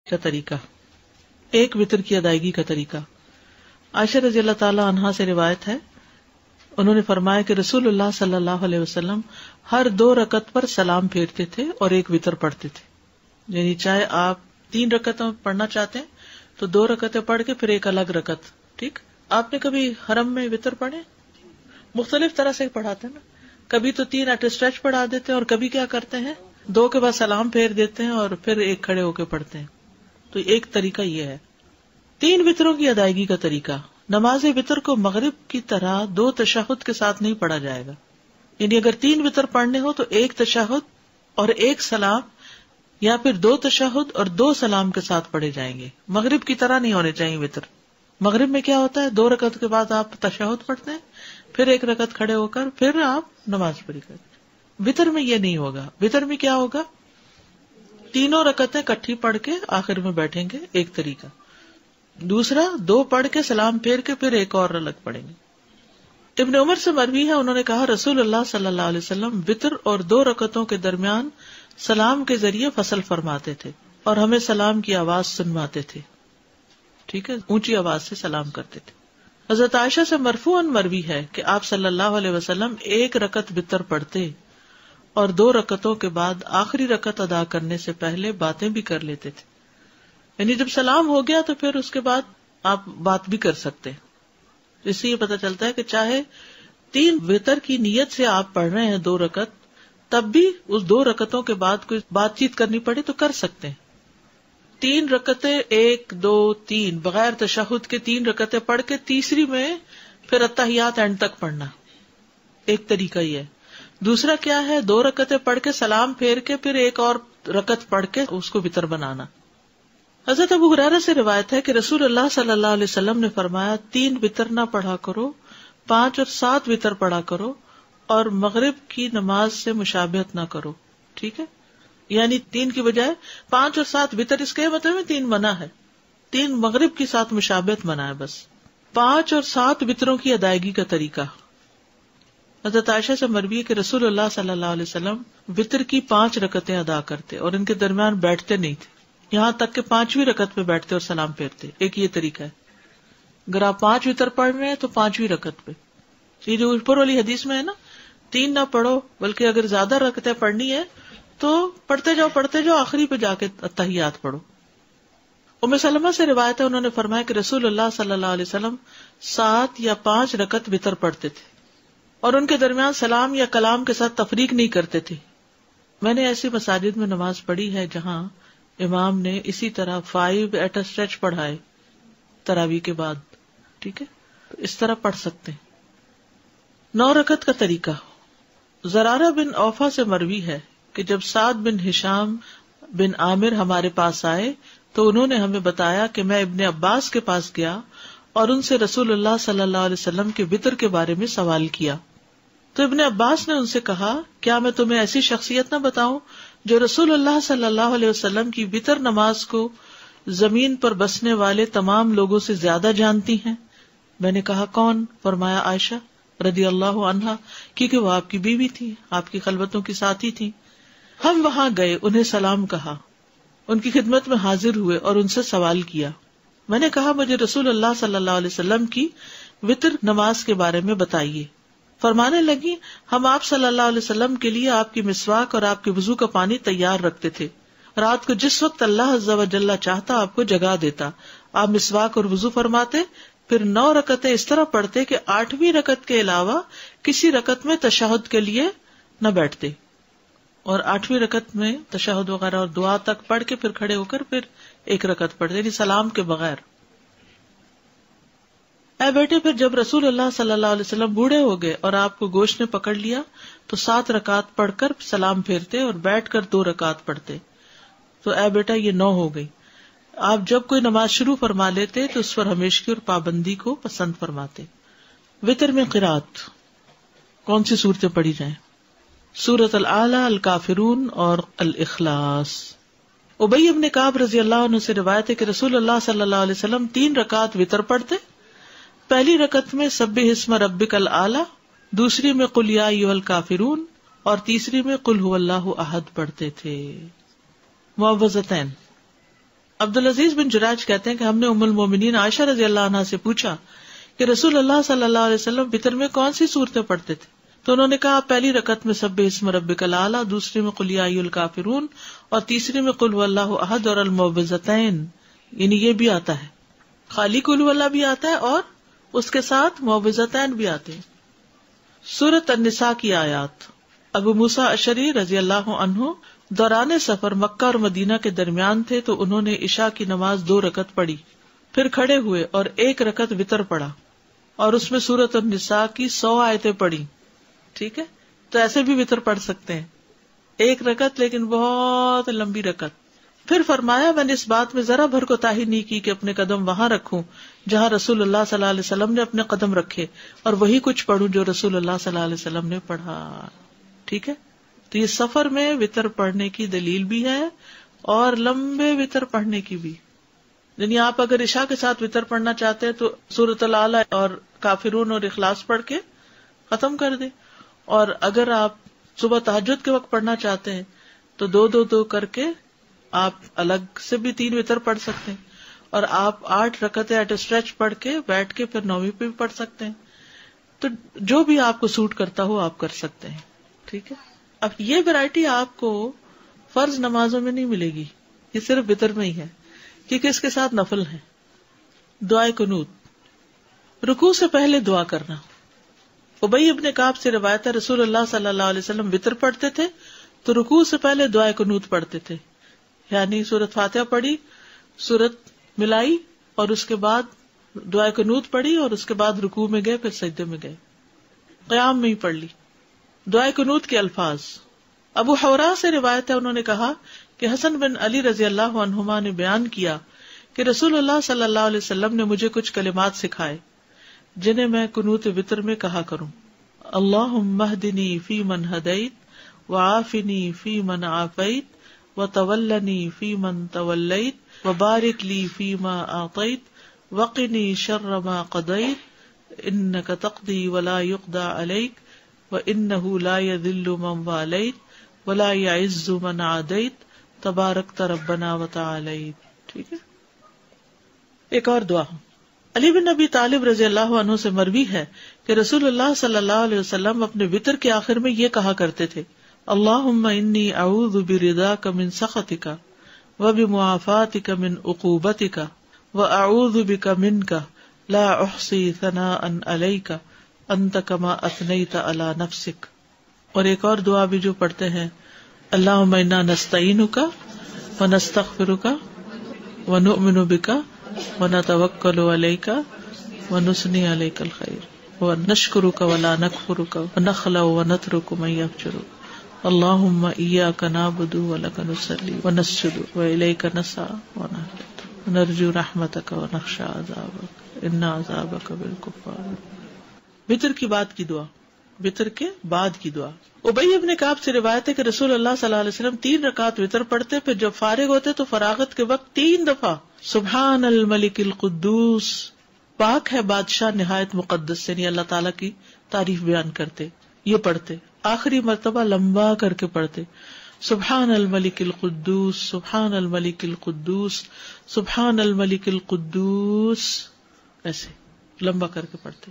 کا طریقہ، ایک وتر کی ادائیگی کا طریقہ۔ عائشہ رضی اللہ تعالی عنہا سے روایت ہے، انہوں نے فرمایا کہ رسول اللہ صلی اللہ علیہ وسلم ہر 2 رکعت پر سلام پھیرتے تھے اور ایک وتر پڑھتے تھے۔ یعنی چاہے آپ 3 رکعتیں پڑھنا چاہتے ہیں تو 2 رکعتیں پڑھ کے پھر ایک الگ رکعت۔ ٹھیک، آپ نے کبھی حرم میں وتر پڑھے؟ مختلف طرح سے پڑھاتے ہیں نا، کبھی تو 3 ایٹ اسٹریچ پڑھا دیتے ہیں اور کبھی کیا کرتے ہیں 2 کے بعد سلام پھیر دیتے ہیں اور پھر ایک کھڑے ہو کے پڑھتے ہیں۔ تو ایک طریقہ یہ ہے۔ 3 وتروں کی ادائیگی کا طریقہ، نماز وتر کو مغرب کی طرح 2 تشہد کے ساتھ نہیں پڑھا جائے گا۔ یعنی اگر 3 وتر پڑھنے ہو تو 1 تشہد اور 1 سلام، یا پھر 2 تشہد اور 2 سلام کے ساتھ پڑھے جائیں گے۔ مغرب کی طرح نہیں ہونے چاہیے وتر۔ مغرب میں کیا ہوتا ہے 2 رکعت کے بعد آپ تشہد پڑھتے ہیں، پھر 1 رکعت کھڑے ہو کر پھر آپ نماز پڑھی کرتے ہیں۔ وتر میں یہ نہیں ہوگا۔ وتر میں کیا ہوگا، 3 رکعتیں کٹھی پڑھ کے آخر میں بیٹھیں گے، ایک طریقہ۔ دوسرا 2 پڑھ کے سلام پھیر کے پھر ایک اور الگ پڑھیں گے۔ ابن عمر سے مروی ہے، انہوں نے کہا رسول اللہ صلی اللہ علیہ وسلم وتر اور 2 رکعتوں کے درمیان سلام کے ذریعے فصل فرماتے تھے اور ہمیں سلام کی آواز سنواتے تھے۔ ٹھیک ہے، اونچی آواز سے سلام کرتے تھے۔ حضرت عائشہ سے مرفوعاً مروی ہے کہ آپ صلی اللہ علیہ وسلم 1 رکعت وتر پڑھتے اور 2 رکعتوں کے بعد آخری رکعت ادا کرنے سے پہلے باتیں بھی کر لیتے تھے۔ یعنی جب سلام ہو گیا تو پھر اس کے بعد آپ بات بھی کر سکتے ہیں۔ اس سے یہ پتہ چلتا ہے کہ چاہے 3 وتر کی نیت سے آپ پڑھ رہے ہیں 2 رکعت، تب بھی اس 2 رکعتوں کے بعد کوئی بات چیت کرنی پڑے تو کر سکتے ہیں۔ 3 رکعتیں 1 2 3 بغیر تشہد کے 3 رکعتیں پڑھ کے تیسری میں پھر اتحیات اینڈ تک پڑھنا، ایک طریقہ یہ ہے۔ دوسرا کیا ہے 2 رکعتیں پڑھ کے سلام پھیر کے پھر ایک اور رکعت پڑھ کے اس کو وتر بنانا۔ حضرت ابو ہریرہ سے روایت ہے کہ رسول اللہ صلی اللہ علیہ وسلم نے فرمایا 3 وتر نہ پڑھا کرو، 5 اور 7 وتر پڑھا کرو اور مغرب کی نماز سے مشابہت نہ کرو۔ ٹھیک ہے، یعنی 3 کی بجائے 5 اور 7 وتر، اس کے مطلب 3 منع ہے، 3 مغرب کے ساتھ مشابہت منع ہے بس۔ 5 اور 7 وتروں کی ادائیگی کا طریقہ، حضرت عائشہ سے مروی ہے کہ رسول اللہ صلی اللہ علیہ وسلم وتر کی 5 رکعتیں ادا کرتے اور ان کے درمیان بیٹھتے نہیں تھے، یہاں تک کہ 5ویں رکعت پہ بیٹھتے اور سلام پھیرتے۔ ایک یہ طریقہ ہے، اگر آپ 5 وتر پڑھ رہے ہیں تو 5ویں رکعت پہ، یہ جو اوپر والی حدیث میں ہے نا 3 نہ پڑھو، بلکہ اگر زیادہ رکعتیں پڑھنی ہے تو پڑھتے جاؤ آخری پہ جا کے تحیات پڑھو۔ ام سلمہ سے روایت ہے، انہوں نے فرمایا کہ رسول اللہ صلی اللہ علیہ وسلم 7 یا 5 رکعت وتر پڑھتے تھے اور ان کے درمیان سلام یا کلام کے ساتھ تفریق نہیں کرتے تھے۔ میں نے ایسی مساجد میں نماز پڑھی ہے جہاں امام نے اسی طرح 5 ایٹ اسٹریچ پڑھائے تراویح کے بعد۔ ٹھیک ہے، تو اس طرح پڑھ سکتے ہیں۔ 9 رکعت کا طریقہ، زرارہ بن اوفا سے مروی ہے کہ جب سعد بن ہشام بن عامر ہمارے پاس آئے تو انہوں نے ہمیں بتایا کہ میں ابن عباس کے پاس گیا اور ان سے رسول اللہ صلی اللہ علیہ وسلم کے وتر کے بارے میں سوال کیا۔ تو ابن عباس نے ان سے کہا، کیا میں تمہیں ایسی شخصیت نہ بتاؤں جو رسول اللہ صلی اللہ علیہ وسلم کی وتر نماز کو زمین پر بسنے والے تمام لوگوں سے زیادہ جانتی ہیں؟ میں نے کہا کون؟ فرمایا عائشہ رضی اللہ عنہا، کیونکہ وہ آپ کی بیوی تھی، آپ کی خلوتوں کی ساتھی تھی۔ ہم وہاں گئے، انہیں سلام کہا، ان کی خدمت میں حاضر ہوئے اور ان سے سوال کیا۔ میں نے کہا مجھے رسول اللہ صلی اللہ علیہ وسلم کی وتر نماز کے بارے میں بتائیے۔ فرمانے لگی، ہم آپ صلی اللہ علیہ وسلم کے لیے آپ کی مسواک اور آپ کے وضو کا پانی تیار رکھتے تھے، رات کو جس وقت اللہ عز و جل چاہتا آپ کو جگا دیتا، آپ مسواک اور وضو فرماتے، پھر 9 رکعتیں اس طرح پڑھتے کہ 8ویں رکعت کے علاوہ کسی رکعت میں تشہد کے لیے نہ بیٹھتے، اور 8ویں رکعت میں تشہد وغیرہ اور دعا تک پڑھ کے پھر کھڑے ہو کر پھر 1 رکعت پڑھتے، یعنی سلام کے بغیر۔ اے بیٹے، پھر جب رسول اللہ صلی اللہ علیہ وسلم بوڑھے ہو گئے اور آپ کو گوشت نے پکڑ لیا تو 7 رکعت پڑھ کر سلام پھیرتے اور بیٹھ کر 2 رکعت پڑھتے۔ تو اے بیٹا یہ 9 ہو گئی۔ آپ جب کوئی نماز شروع فرما لیتے تو اس پر ہمیشگی اور پابندی کو پسند فرماتے۔ وتر میں قرات کون سی صورتیں پڑھی جائیں؟ سورۃ الاعلی، الکافرون اور الاخلاص۔ ابی بن کعب رضی اللہ عنہ سے روایت ہے کہ رسول اللہ صلی اللہ علیہ وسلم 3 رکعت وتر پڑھتے، پہلی رکعت میں سبح اسم ربک الاعلی، دوسری میں قل یا ایھا الکافرون اور تیسری میں قل ھو اللہ احد پڑھتے تھے۔ معوذتین، عبدالعزیز بن جراج کہتے ہیں کہ ہم نے ام المومنین عائشہ رضی اللہ عنہا سے پوچھا کہ رسول اللہ صلی اللہ علیہ وسلم وتر میں کون سی صورتیں پڑھتے تھے؟ تو انہوں نے کہا پہلی رکعت میں سبح اسم ربک الاعلی، دوسری میں قل یا ایھا الکافرون، اور تیسری میں قل ھواللہ احد اور المعوذتین، یعنی یہ بھی آتا ہے، خالی قل ھواللہ بھی آتا ہے اور اس کے ساتھ معوذتین بھی آتے ہیں۔ سورۃ النساء کی آیات۔ ابو موسیٰ اشعری رضی اللہ عنہ دوران سفر مکہ اور مدینہ کے درمیان تھے تو انہوں نے عشاء کی نماز 2 رکعت پڑھی، پھر کھڑے ہوئے اور 1 رکعت وتر پڑھا اور اس میں سورۃ النساء کی 100 آیتیں پڑھی۔ ٹھیک ہے، تو ایسے بھی وتر پڑھ سکتے ہیں، 1 رکعت لیکن بہت لمبی رکعت۔ پھر فرمایا میں نے اس بات میں ذرا بھر کوتاہی نہیں کی کہ اپنے قدم وہاں رکھوں جہاں رسول اللہ صلی اللہ علیہ وسلم نے اپنے قدم رکھے، اور وہی کچھ پڑھوں جو رسول اللہ صلی اللہ علیہ وسلم نے پڑھا۔ ٹھیک ہے، تو یہ سفر میں وتر پڑھنے کی دلیل بھی ہے اور لمبے وتر پڑھنے کی بھی۔ یعنی آپ اگر عشاء کے ساتھ وتر پڑھنا چاہتے ہیں تو سورۃ الاعلی اور کافرون اور اخلاص پڑھ کے ختم کر دیں، اور اگر آپ صبح تہجد کے وقت پڑھنا چاہتے ہیں تو 2 کر کے آپ الگ سے بھی 3 وتر پڑھ سکتے ہیں، اور آپ 8 رکعتیں ایٹ اسٹریچ پڑھ کے بیٹھ کے پھر 9ویں پہ بھی پڑھ سکتے ہیں۔ تو جو بھی آپ کو سوٹ کرتا ہو آپ کر سکتے ہیں۔ ٹھیک ہے، اب یہ ویرائٹی آپ کو فرض نمازوں میں نہیں ملے گی، یہ صرف وتر میں ہی ہے، کیونکہ اس کے ساتھ نفل ہے۔ دعائے قنوت، رکوع سے پہلے دعا کرنا۔ ابی ابن کعب سے روایت ہے رسول اللہ صلی اللہ علیہ وسلم وتر پڑھتے تھے تو رکوع سے پہلے دعائے قنوت پڑھتے تھے، یعنی سورۃ فاتحہ پڑھی، سورت ملائی، اور اس کے بعد دعائے قنوت پڑھی، اور اس کے بعد رکوع میں گئے، پھر سجدے میں گئے، قیام میں ہی پڑھ لی۔ دعائے قنوت کے الفاظ، ابو حورا سے روایت ہے انہوں نے کہا کہ حسن بن علی رضی اللہ عنہما نے بیان کیا کہ رسول اللہ صلی اللہ علیہ وسلم نے مجھے کچھ کلمات سکھائے جنہیں میں قنوت وتر میں کہا کروں۔ اللہم اہدنی فی من ہدیت وعافنی فی من عافیت وتولنی فی من تولیت وبارک لی فی ما اعطیت وقنی شر ما قضیت انک تقضی ولا یقضى علیک وانہ لا یذل من والیت ولا یعز من عادیت تبارکت ربنا وتعالیت۔ ٹھیک ہے، ایک اور دعا۔ علی بن ابی طالب رضی اللہ عنہ سے مروی ہے کہ رسول اللہ صلی اللہ علیہ وسلم اپنے وتر کے آخر میں یہ کہا کرتے تھے، اللہم انی اعوذ برضاک من سخطک وبمعافاتک من عقوبتک واعوذ بک منک لا احصی ثناء علیک انت کما اثنیت علی نفسک۔ اور ایک اور دعا بھی جو پڑھتے ہیں، اللہم انا نستعینک ونستغفرک ونؤمن بک ونتوکل علیک ونثنی علیک الخیر ونشکرک ولا نکفرک ونخلع ونترک من یفجرک اللہم ایاک نعبد ولک نصلی ونسجد والیک نسعی ونرجو رحمتک ونخشی عذابک ان عذابک بالکفار۔ وتر کی بعد کی دعا، وتر کے بعد کی دعا۔ ابی ابن کعب سے روایت ہے کہ رسول اللہ صلی اللہ علیہ وسلم 3 رکعت وتر پڑھتے، پھر جب فارغ ہوتے تو فراغت کے وقت 3 دفعہ سبحان الملک القدوس، پاک ہے بادشاہ نہایت مقدس، یعنی اللہ تعالیٰ کی تعریف بیان کرتے، یہ پڑھتے، آخری مرتبہ لمبا کر کے پڑھتے، سبحان الملک القدوس سبحان الملک القدوس سبحان الملک القدوس، ایسے لمبا کر کے پڑھتے۔